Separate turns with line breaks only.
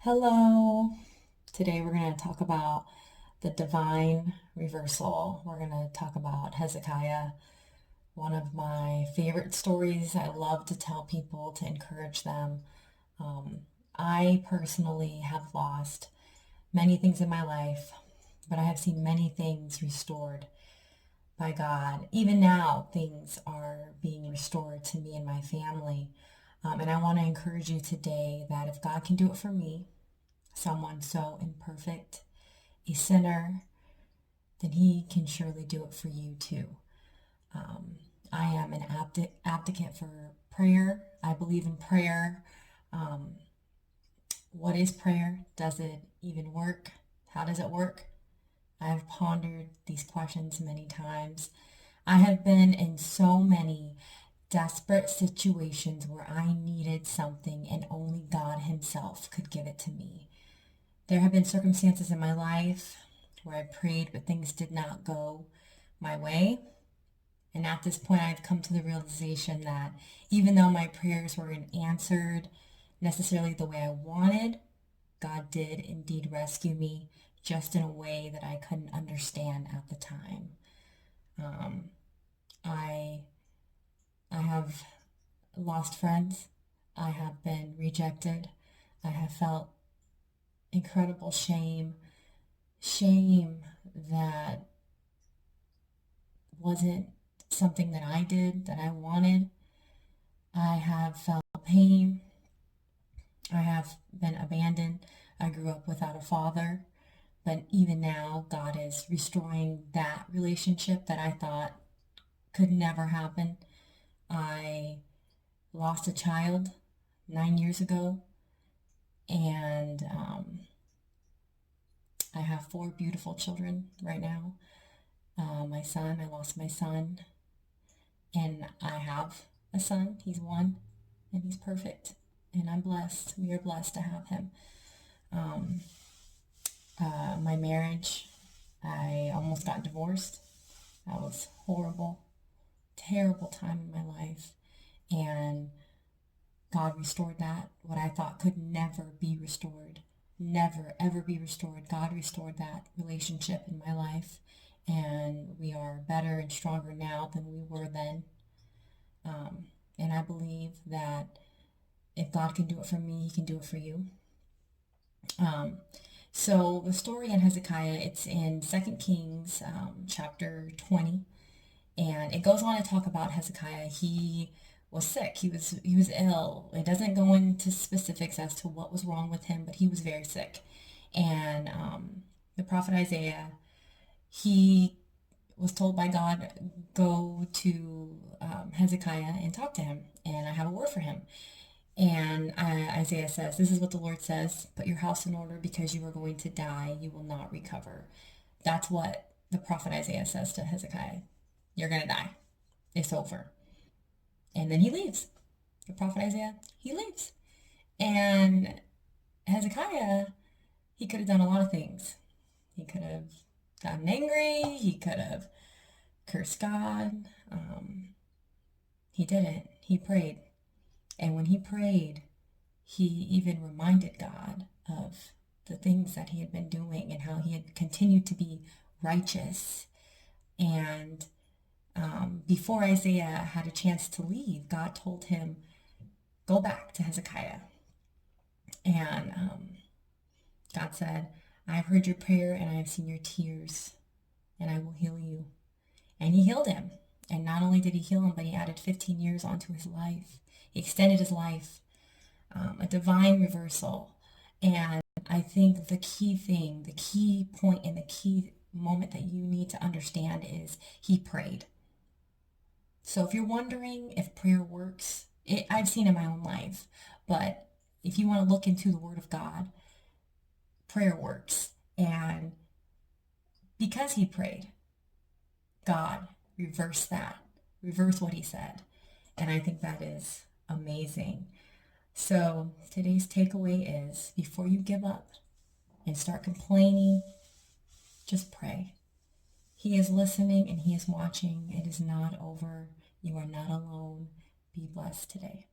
Hello. Today we're going to talk about the divine reversal. We're going to talk about Hezekiah, one of my favorite stories. I love to tell people to encourage them. Um, I personally have lost many things in my life, but I have seen many things restored by God. Even now, things are being restored to me and my family. And I want to encourage you today that if God can do it for me, someone so imperfect, a sinner, then he can surely do it for you too. Um, I am an advocate for prayer. I believe in prayer. Um, what is prayer? Does it even work? How does it work? I've pondered these questions many times. I have been in so many desperate situations where I needed something and only God Himself could give it to me. There have been circumstances in my life where I prayed, but things did not go my way. And at this point, I've come to the realization that even though my prayers weren't answered necessarily the way I wanted, God did indeed rescue me, just in a way that I couldn't understand at the time. Um, I I have lost friends. I have been rejected. I have felt incredible shame that wasn't something that I did, that I wanted. I have felt pain. I have been abandoned. I grew up without a father. But even now, God is restoring that relationship that I thought could never happen. I lost a child 9 years ago, and I have four beautiful children right now. I lost my son, and I have a son. He's one, and he's perfect. And I'm blessed. We are blessed to have him. Um, my marriage, I almost got divorced. That was horrible, terrible time in my life. And God restored that. What I thought could never be restored, never, ever be restored. God restored that relationship in my life. And we are better and stronger now than we were then. And I believe that if God can do it for me, He can do it for you. Um, so the story in Hezekiah, it's in 2 Kings chapter 20, and it goes on to talk about Hezekiah. He was sick. He was ill. It doesn't go into specifics as to what was wrong with him, but he was very sick. And the prophet Isaiah, he was told by God, go to Hezekiah and talk to him, and I have a word for him. And Isaiah says, this is what the Lord says, put your house in order because you are going to die. You will not recover. That's what the prophet Isaiah says to Hezekiah. You're going to die. It's over. And then he leaves. The prophet Isaiah, he leaves. And Hezekiah, he could have done a lot of things. He could have gotten angry. He could have cursed God. He didn't. He prayed. And when he prayed, he even reminded God of the things that he had been doing and how he had continued to be righteous. And before Isaiah had a chance to leave, God told him, go back to Hezekiah. And God said, I have heard your prayer and I have seen your tears, and I will heal you. And he healed him. And not only did he heal him, but he added 15 years onto his life. He extended his life. A divine reversal. And I think the key thing, the key point, and the key moment that you need to understand is he prayed. So if you're wondering if prayer works, I've seen in my own life, but if you want to look into the Word of God, prayer works. And because he prayed, God reversed that, reversed what he said. And I think that is amazing. So today's takeaway is before you give up and start complaining, just pray. He is listening and he is watching. It is not over. You are not alone. Be blessed today.